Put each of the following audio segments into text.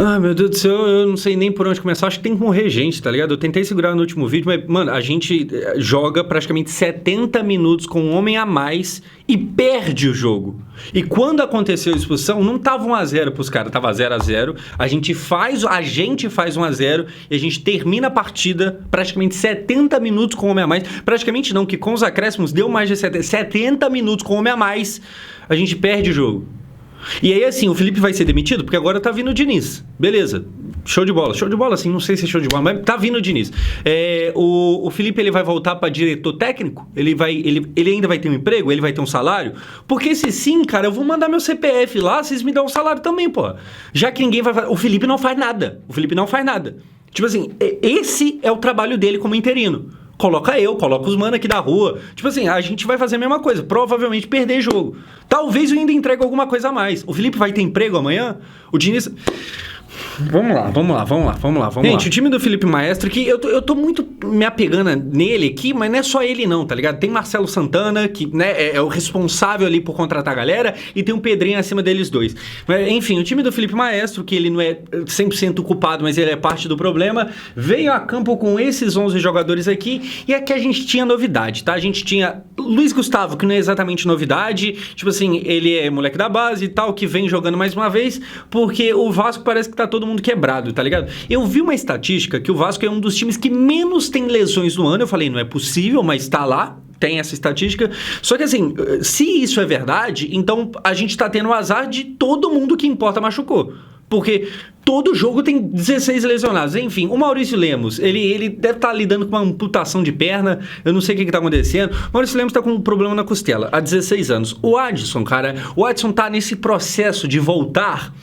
Ah, meu Deus do céu, eu não sei nem por onde começar. Acho que tem que morrer gente, tá ligado? Eu tentei segurar no último vídeo, mas, mano, a gente joga praticamente 70 minutos com um homem a mais e perde o jogo. E quando aconteceu a expulsão, não tava 1-0 pros caras, tava 0-0. A gente faz 1-0 e a gente termina a partida praticamente 70 minutos com um homem a mais. Praticamente não, que com os acréscimos deu mais de 70 minutos com um homem a mais. A gente perde o jogo. E aí, assim, o Felipe vai ser demitido porque agora tá vindo o Diniz. Beleza. Show de bola, assim, não sei se é show de bola, mas tá vindo o Diniz. O Felipe, ele vai voltar para diretor técnico? Ele ainda vai ter um emprego? Ele vai ter um salário? Porque se sim, cara, eu vou mandar meu CPF lá, vocês me dão um salário também, pô. Já que ninguém vai... O Felipe não faz nada. Tipo assim, esse é o trabalho dele como interino. Coloca os mano aqui da rua. Tipo assim, a gente vai fazer a mesma coisa. Provavelmente perder jogo. Talvez eu ainda entregue alguma coisa a mais. O Felipe vai ter emprego amanhã? O Diniz... Vamos lá. Gente, o time do Felipe Maestro, que eu tô muito me apegando nele aqui, mas não é só ele não, tá ligado? Tem Marcelo Santana, que, né, é o responsável ali por contratar a galera, e tem um Pedrinho acima deles dois. Mas, enfim, o time do Felipe Maestro, que ele não é 100% culpado, mas ele é parte do problema, veio a campo com esses 11 jogadores aqui, e aqui a gente tinha novidade, tá? A gente tinha Luiz Gustavo, que não é exatamente novidade, tipo assim, ele é moleque da base e tal, que vem jogando mais uma vez, porque o Vasco parece que tá todo mundo quebrado, tá ligado? Eu vi uma estatística que o Vasco é um dos times que menos tem lesões no ano. Eu falei, não é possível, mas tá lá, tem essa estatística. Só que assim, se isso é verdade, então a gente tá tendo o azar de todo mundo que importa machucou. Porque todo jogo tem 16 lesionados. Enfim, o Maurício Lemos, ele deve estar lidando com uma amputação de perna. Eu não sei o que está acontecendo. O Maurício Lemos está com um problema na costela há 16 anos. O Adson, cara, tá nesse processo de voltar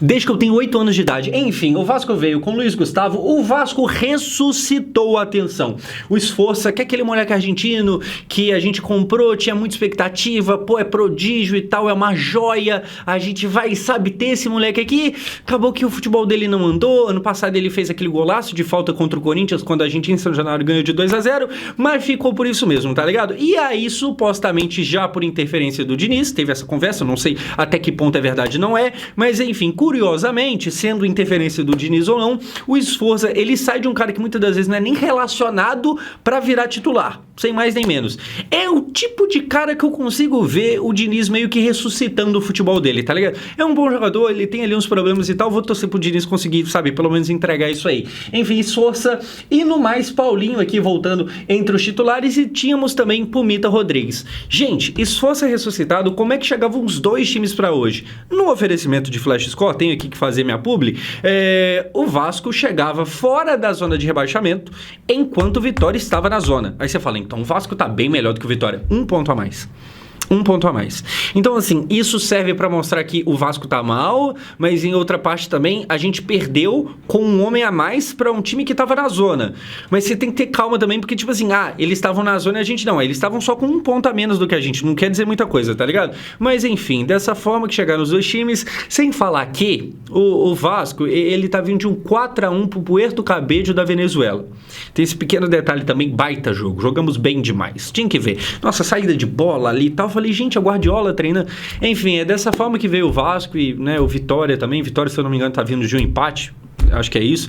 desde que eu tenho 8 anos de idade. Enfim, o Vasco veio com o Luiz Gustavo, o Vasco ressuscitou a atenção. O Esforça, que é aquele moleque argentino que a gente comprou, tinha muita expectativa, pô, é prodígio e tal, é uma joia, a gente vai, sabe, ter esse moleque aqui. Acabou que o futebol dele não andou, ano passado ele fez aquele golaço de falta contra o Corinthians, quando a gente em São Januário ganhou de 2-0, mas ficou por isso mesmo, tá ligado? E aí, supostamente, já por interferência do Diniz, teve essa conversa, não sei até que ponto é verdade, não é, mas enfim, curiosamente, sendo interferência do Diniz ou não, o Esforza, ele sai de um cara que muitas das vezes não é nem relacionado pra virar titular, sem mais nem menos. É o tipo de cara que eu consigo ver o Diniz meio que ressuscitando o futebol dele, tá ligado? É um bom jogador, ele tem ali uns problemas e tal, vou torcer pro Diniz conseguir, sabe, pelo menos entregar isso aí. Enfim, Esforza e no mais, Paulinho aqui voltando entre os titulares e tínhamos também Pumita Rodrigues. Gente, Esforza ressuscitado, como é que chegavam os dois times pra hoje? No oferecimento de Flash Score, tenho aqui que fazer minha publi, o Vasco chegava fora da zona de rebaixamento, enquanto o Vitória estava na zona. Aí você fala, então o Vasco tá bem melhor do que o Vitória. Um ponto a mais. Então, assim, isso serve pra mostrar que o Vasco tá mal, mas em outra parte também, a gente perdeu com um homem a mais pra um time que tava na zona. Mas você tem que ter calma também, porque, tipo assim, eles estavam na zona e a gente não. Eles estavam só com um ponto a menos do que a gente. Não quer dizer muita coisa, tá ligado? Mas, enfim, dessa forma que chegaram os dois times, sem falar que o Vasco, ele tá vindo de um 4-1 pro Puerto Cabello da Venezuela. Tem esse pequeno detalhe também, baita jogo. Jogamos bem demais. Tinha que ver. Nossa, saída de bola ali e tal. Falei, gente, a Guardiola treina. Enfim, é dessa forma que veio o Vasco e, né, o Vitória também. Vitória, se eu não me engano, tá vindo de um empate. Acho que é isso.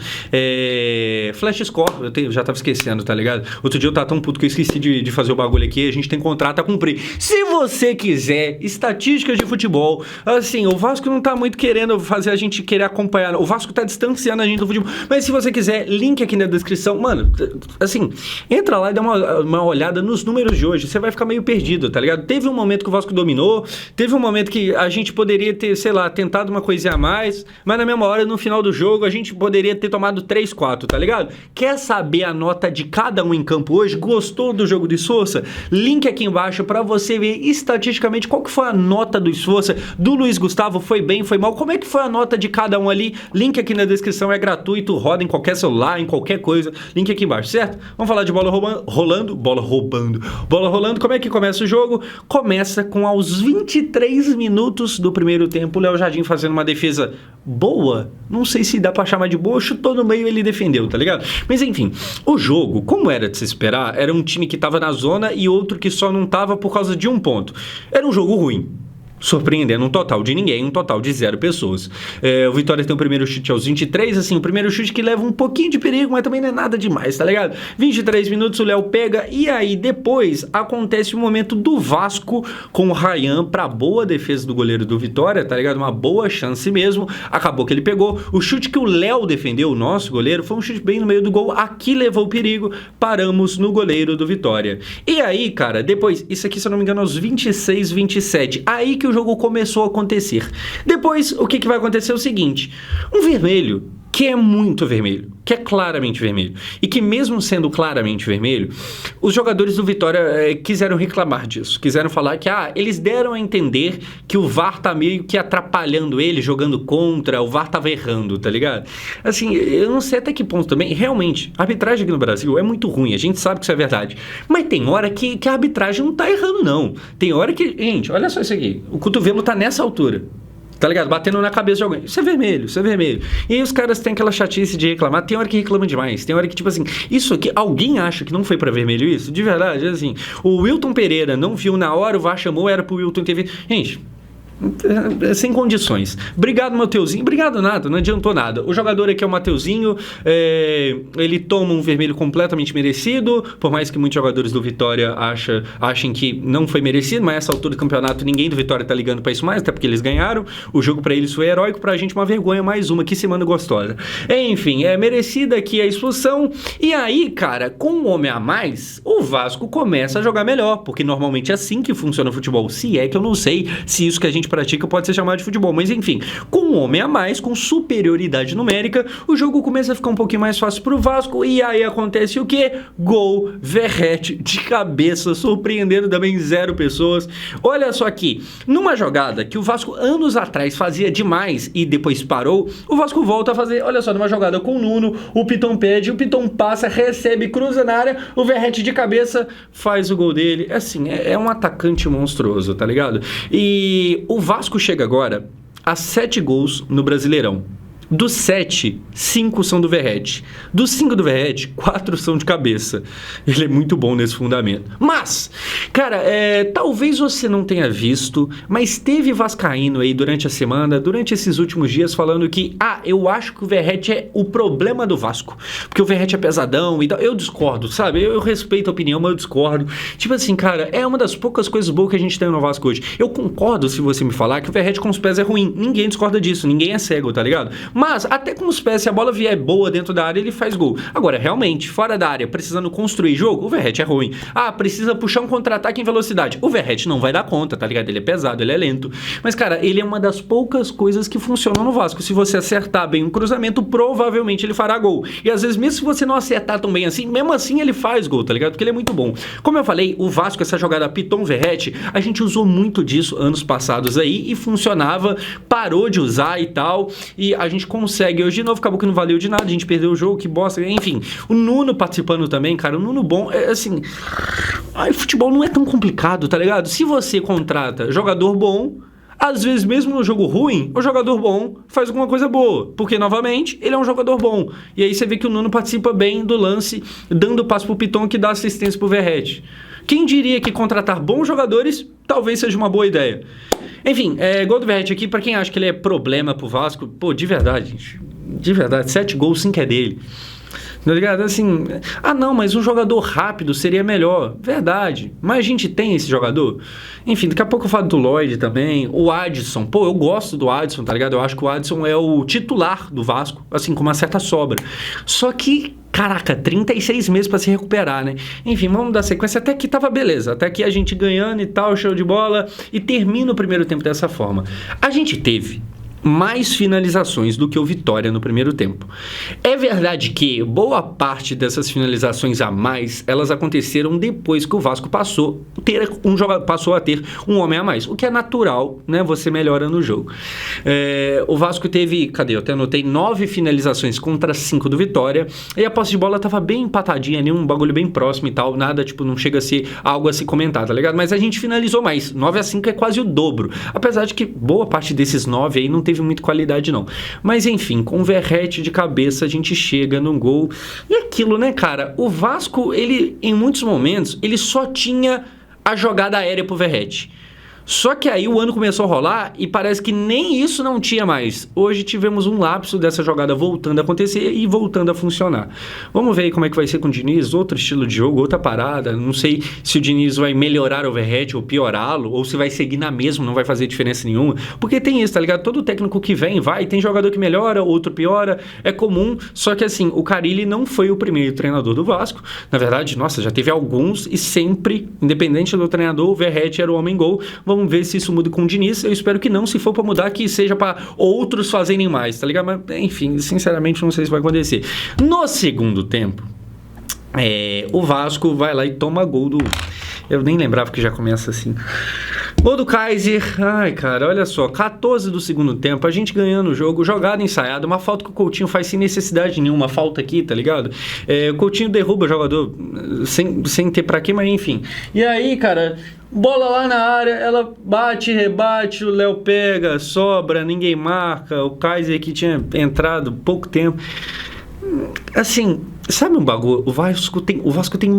Flash Score, eu já tava esquecendo, tá ligado? Outro dia eu tava tão puto que eu esqueci de fazer o bagulho aqui. A gente tem contrato a cumprir. Se você quiser estatísticas de futebol, assim, o Vasco não tá muito querendo fazer a gente querer acompanhar. O Vasco tá distanciando a gente do futebol. Mas se você quiser, link aqui na descrição. Mano, assim, entra lá e dá uma olhada nos números de hoje. Você vai ficar meio perdido, tá ligado? Teve um momento que o Vasco dominou. Teve um momento que a gente poderia ter, sei lá, tentado uma coisinha a mais. Mas na mesma hora, no final do jogo, a gente poderia ter tomado 3-4, tá ligado? Quer saber a nota de cada um em campo hoje? Gostou do jogo do Esforça? Link aqui embaixo pra você ver estatisticamente qual que foi a nota do Esforça, do Luiz Gustavo, foi bem, foi mal, como é que foi a nota de cada um ali? Link aqui na descrição, é gratuito, roda em qualquer celular, em qualquer coisa, link aqui embaixo, certo? Vamos falar de bola rolando, como é que começa o jogo? Começa com aos 23 minutos do primeiro tempo, o Léo Jardim fazendo uma defesa boa, não sei se dá pra chamar de boa, chutou no meio e ele defendeu, tá ligado? Mas enfim, o jogo, como era de se esperar, era um time que tava na zona e outro que só não tava por causa de um ponto. Era um jogo ruim. surpreendendo um total de ninguém, um total de 0 pessoas. O Vitória tem o primeiro chute aos 23, assim, o primeiro chute que leva um pouquinho de perigo, mas também não é nada demais, tá ligado? 23 minutos, o Léo pega, e aí depois acontece o momento do Vasco com o Ryan pra boa defesa do goleiro do Vitória, tá ligado? Uma boa chance mesmo, acabou que ele pegou. O chute que o Léo defendeu, o nosso goleiro, foi um chute bem no meio do gol, aqui levou o perigo, paramos no goleiro do Vitória. E aí, cara, depois, isso aqui, se eu não me engano, aos 26, 27, aí que o jogo começou a acontecer. Depois, o que vai acontecer é o seguinte, um vermelho, que é muito vermelho, que é claramente vermelho, e que mesmo sendo claramente vermelho, os jogadores do Vitória quiseram reclamar disso, quiseram falar que, eles deram a entender que o VAR tá meio que atrapalhando ele, jogando contra, o VAR tava errando, tá ligado? Assim, eu não sei até que ponto também, realmente, a arbitragem aqui no Brasil é muito ruim, a gente sabe que isso é verdade, mas tem hora que a arbitragem não tá errando, não. Tem hora que, gente, olha só isso aqui, o cotovelo tá nessa altura, tá ligado? Batendo na cabeça de alguém. Isso é vermelho, isso é vermelho. E aí os caras têm aquela chatice de reclamar. Tem hora que reclamam demais. Tem hora que, tipo assim, isso aqui, alguém acha que não foi pra vermelho isso? De verdade, assim. O Wilton Pereira não viu na hora, o VAR chamou, era pro Wilton ter visto. Gente, sem condições. Obrigado, Mateuzinho. Obrigado nada, não adiantou nada. O jogador aqui é o Mateuzinho, ele toma um vermelho completamente merecido, por mais que muitos jogadores do Vitória achem que não foi merecido, mas nessa altura do campeonato ninguém do Vitória tá ligando pra isso mais, até porque eles ganharam. O jogo pra eles foi heróico, pra gente uma vergonha, mais uma, que semana gostosa. Enfim, é merecida aqui a expulsão. E aí, cara, com um homem a mais, o Vasco começa a jogar melhor, porque normalmente é assim que funciona o futebol. Se é que eu não sei se isso que a gente pratica pode ser chamado de futebol, mas enfim, com um homem a mais, com superioridade numérica, o jogo começa a ficar um pouquinho mais fácil pro Vasco, e aí acontece o quê? Gol, Verratti de cabeça, surpreendendo também 0 pessoas. Olha só aqui, numa jogada que o Vasco anos atrás fazia demais e depois parou, o Vasco volta a fazer, olha só, numa jogada com o Nuno, o Piton pede, o Piton passa, recebe, cruza na área, o Verratti de cabeça faz o gol dele. Assim, é um atacante monstruoso, tá ligado? E o Vasco chega agora a 7 gols no Brasileirão. Dos 7, 5 são do Verratti. Dos 5 do Verratti, 4 são de cabeça. Ele é muito bom nesse fundamento. Mas, cara, talvez você não tenha visto, mas teve vascaíno aí durante a semana, durante esses últimos dias, falando que, eu acho que o Verratti é o problema do Vasco. Porque o Verratti é pesadão e tal. Eu discordo, sabe? Eu respeito a opinião, mas eu discordo. Tipo assim, cara, é uma das poucas coisas boas que a gente tem no Vasco hoje. Eu concordo se você me falar que o Verratti com os pés é ruim. Ninguém discorda disso, ninguém é cego, tá ligado? Mas, até com os pés, se a bola vier boa dentro da área, ele faz gol. Agora, realmente, fora da área, precisando construir jogo, o Verratti é ruim. Precisa puxar um contra-ataque em velocidade. O Verratti não vai dar conta, tá ligado? Ele é pesado, ele é lento. Mas, cara, ele é uma das poucas coisas que funcionam no Vasco. Se você acertar bem um cruzamento, provavelmente ele fará gol. E, às vezes, mesmo se você não acertar tão bem assim, mesmo assim ele faz gol, tá ligado? Porque ele é muito bom. Como eu falei, o Vasco, essa jogada Piton Verratti, a gente usou muito disso anos passados aí e funcionava, parou de usar e tal, e a gente consegue hoje de novo, acabou que não valeu de nada, a gente perdeu o jogo, que bosta, enfim. O Nuno participando também, cara, o Nuno bom, assim, futebol não é tão complicado, tá ligado? Se você contrata jogador bom, às vezes mesmo no jogo ruim, o jogador bom faz alguma coisa boa, porque novamente, ele é um jogador bom. E aí você vê que o Nuno participa bem do lance, dando passo pro Piton, que dá assistência pro Verratti. Quem diria que contratar bons jogadores talvez seja uma boa ideia. Enfim, gol do Verratti aqui, pra quem acha que ele é problema pro Vasco, pô, de verdade, gente, de verdade, 7 gols, 5 é dele. Tá ligado? Assim, não, mas um jogador rápido seria melhor. Verdade. Mas a gente tem esse jogador. Enfim, daqui a pouco eu falo do Lloyd também. O Adson. Pô, eu gosto do Adson, tá ligado? Eu acho que o Adson é o titular do Vasco, assim, com uma certa sobra. Só que, caraca, 36 meses pra se recuperar, né? Enfim, vamos dar sequência. Até que tava beleza. Até que a gente ganhando e tal, show de bola. E termina o primeiro tempo dessa forma. A gente teve mais finalizações do que o Vitória no primeiro tempo. É verdade que boa parte dessas finalizações a mais, elas aconteceram depois que o Vasco passou a ter um homem a mais, o que é natural, né? Você melhora no jogo. O Vasco teve, eu até anotei 9 finalizações contra 5 do Vitória, e a posse de bola tava bem empatadinha ali, um bagulho bem próximo e tal, nada, tipo, não chega a ser algo a se comentar, tá ligado? Mas a gente finalizou mais, 9-5 é quase o dobro, apesar de que boa parte desses 9 aí não teve muita qualidade não. Mas enfim, com o Verratti de cabeça a gente chega num gol. E aquilo, né, cara? O Vasco, ele, em muitos momentos, ele só tinha a jogada aérea pro Verratti. Só que aí o ano começou a rolar e parece que nem isso não tinha mais. Hoje tivemos um lapso dessa jogada voltando a acontecer e voltando a funcionar. Vamos ver aí como é que vai ser com o Diniz, outro estilo de jogo, outra parada. Não sei se o Diniz vai melhorar o overhead ou piorá-lo, ou se vai seguir na mesma, não vai fazer diferença nenhuma. Porque tem isso, tá ligado? Todo técnico que vem, vai, tem jogador que melhora, outro piora, é comum. Só que assim, o Carille não foi o primeiro treinador do Vasco. Na verdade, nossa, já teve alguns e sempre, independente do treinador, o Verratti era o homem-gol. Vamos ver se isso muda com o Diniz. Eu espero que não. Se for para mudar, que seja para outros fazerem mais, tá ligado? Mas, enfim, sinceramente, não sei se vai acontecer. No segundo tempo, o Vasco vai lá e toma gol do... Eu nem lembrava que já começa assim. Gol do Kaiser. Ai, cara, olha só. 14 do segundo tempo, a gente ganhando o jogo, jogada ensaiada, uma falta que o Coutinho faz sem necessidade nenhuma, falta aqui, tá ligado? O Coutinho derruba o jogador sem ter pra quê, mas enfim. E aí, cara, bola lá na área, ela bate, rebate, o Léo pega, sobra, ninguém marca. O Kaiser que tinha entrado pouco tempo. Assim, sabe um bagulho? O Vasco tem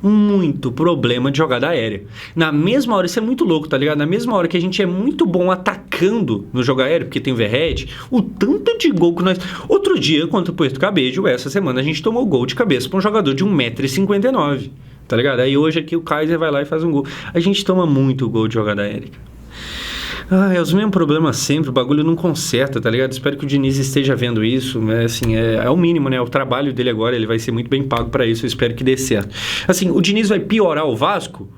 muito problema de jogada aérea. Na mesma hora, isso é muito louco, tá ligado? Na mesma hora que a gente é muito bom atacando no jogo aéreo, porque tem o Verratti, o tanto de gol que nós... Outro dia, contra o Puerto Cabello, essa semana, a gente tomou gol de cabeça pra um jogador de 1,59 m, tá ligado? Aí hoje aqui o Kaiser vai lá e faz um gol. A gente toma muito gol de jogada aérea. É os mesmos problemas sempre, o bagulho não conserta, tá ligado? Espero que o Diniz esteja vendo isso, assim, é o mínimo, né? O trabalho dele agora, ele vai ser muito bem pago pra isso, eu espero que dê certo. Assim, o Diniz vai piorar o Vasco?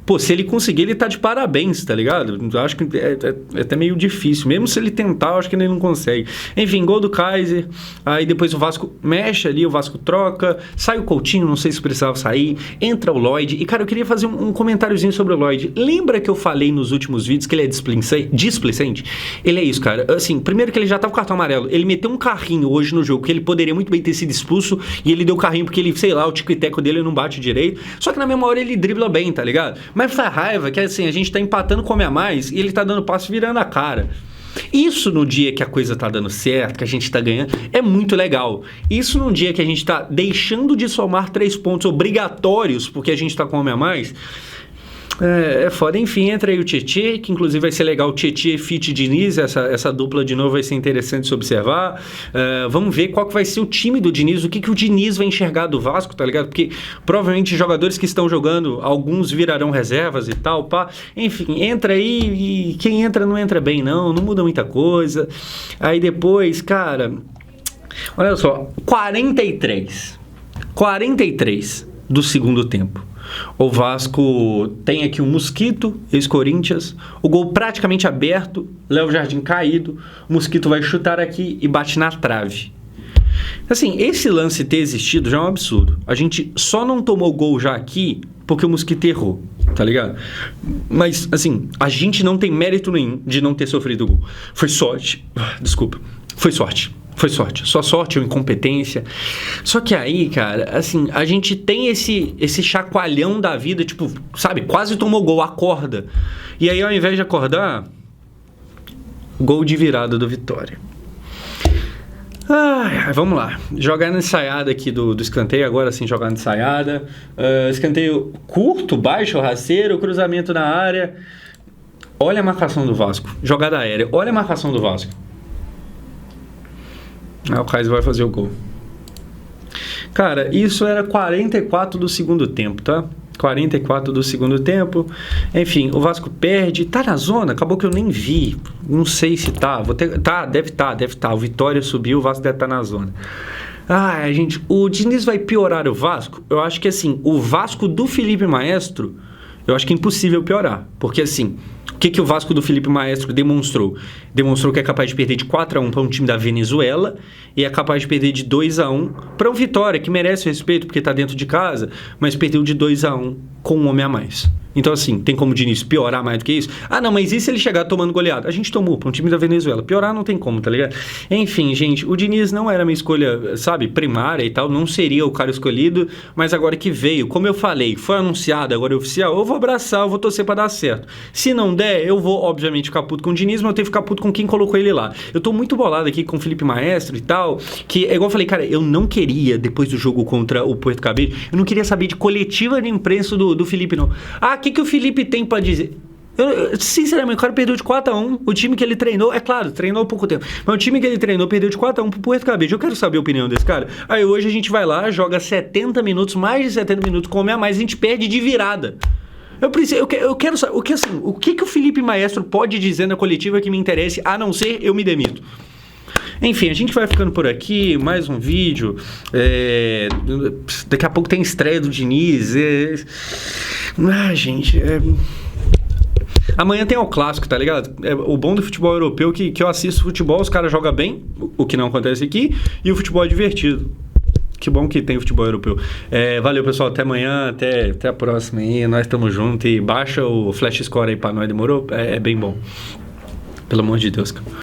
Pô, se ele conseguir, ele tá de parabéns, tá ligado? Eu acho que é até meio difícil. Mesmo se ele tentar, eu acho que ele não consegue. Enfim, gol do Kaiser. Aí depois o Vasco mexe ali, o Vasco troca. Sai o Coutinho, não sei se precisava sair. Entra o Lloyd. E, cara, eu queria fazer um comentáriozinho sobre o Lloyd. Lembra que eu falei nos últimos vídeos que ele é displicente? Ele é isso, cara. Assim, primeiro que ele já tava com cartão amarelo. Ele meteu um carrinho hoje no jogo, que ele poderia muito bem ter sido expulso. E ele deu carrinho porque ele, sei lá, o tico-teco dele não bate direito. Só que na mesma hora ele dribla bem, tá ligado? Mas foi a raiva que, assim, a gente tá empatando com a mais e ele tá dando passe virando a cara. Isso no dia que a coisa tá dando certo, que a gente tá ganhando, é muito legal. Isso num dia que a gente tá deixando de somar 3 pontos obrigatórios porque a gente tá com a mais... É foda. Enfim, entra aí o Tietê, que inclusive vai ser legal, o Tietê fit Diniz, essa dupla de novo vai ser interessante de se observar. Vamos ver qual que vai ser o time do Diniz, o que o Diniz vai enxergar do Vasco, tá ligado? Porque provavelmente jogadores que estão jogando, alguns virarão reservas e tal, pá. Enfim, entra aí e quem entra não entra bem não muda muita coisa. Aí depois, cara, olha só, 43 do segundo tempo. O Vasco tem aqui o Mosquito, ex-Corinthians, o gol praticamente aberto, Léo Jardim caído, o Mosquito vai chutar aqui e bate na trave. Assim, esse lance ter existido já é um absurdo. A gente só não tomou gol já aqui porque o Mosquito errou, tá ligado? Mas, assim, a gente não tem mérito nenhum de não ter sofrido gol. Foi sorte. Desculpa. Foi sorte. Só sorte ou incompetência. Só que aí, cara, assim, a gente tem esse chacoalhão da vida, tipo, sabe, quase tomou gol, acorda. E aí, ao invés de acordar, gol de virada do Vitória. Vamos lá. Jogar na ensaiada aqui do escanteio, agora sim, jogar na ensaiada. Escanteio curto, baixo, rasteiro, cruzamento na área. Olha a marcação do Vasco. Jogada aérea. Olha a marcação do Vasco. O Kaiser vai fazer o gol. Cara, isso era 44 do segundo tempo, tá? 44 do segundo tempo. Enfim, o Vasco perde. Tá na zona? Acabou que eu nem vi. Não sei se tá. Deve tá. O Vitória subiu, o Vasco deve estar na zona. Gente, o Diniz vai piorar o Vasco? Eu acho que, assim, o Vasco do Felipe Maestro, eu acho que é impossível piorar. Porque, assim, o que o Vasco do Felipe Maestro demonstrou? Demonstrou que é capaz de perder de 4-1 para um time da Venezuela e é capaz de perder de 2-1 para um Vitória, que merece respeito porque está dentro de casa, mas perdeu de 2-1 com um homem a mais. Então, assim, tem como o Diniz piorar mais do que isso? Não, mas e se ele chegar tomando goleada? A gente tomou para um time da Venezuela. Piorar não tem como, tá ligado? Enfim, gente, o Diniz não era minha escolha, sabe, primária e tal, não seria o cara escolhido, mas agora que veio, como eu falei, foi anunciado, agora é oficial, eu vou abraçar, eu vou torcer para dar certo. Se não der, eu vou, obviamente, ficar puto com o Diniz, mas eu tenho que ficar puto com quem colocou ele lá. Eu tô muito bolado aqui com o Felipe Maestro e tal, que é igual eu falei, cara, eu não queria, depois do jogo contra o Puerto Cabello, eu não queria saber de coletiva de imprensa do Felipe, não. O que o Felipe tem pra dizer? Sinceramente, o cara perdeu de 4-1. O time que ele treinou, é claro, treinou há pouco tempo. Mas o time que ele treinou perdeu de 4-1 pro Puerto Cabello. Eu quero saber a opinião desse cara. Aí hoje a gente vai lá, joga 70 minutos, mais de 70 minutos, come a mais, a gente perde de virada. Eu quero saber o que o Felipe Maestro pode dizer na coletiva que me interesse, a não ser eu me demito. Enfim, a gente vai ficando por aqui, mais um vídeo. Daqui a pouco tem estreia do Diniz. Gente, amanhã tem o clássico, tá ligado? O bom do futebol europeu que eu assisto futebol, os caras jogam bem, o que não acontece aqui, e o futebol é divertido. Que bom que tem o futebol europeu. Valeu, pessoal. Até amanhã, até a próxima aí. Nós estamos juntos e baixa o Flash Score aí pra nós, demorou? É bem bom. Pelo amor de Deus, cara.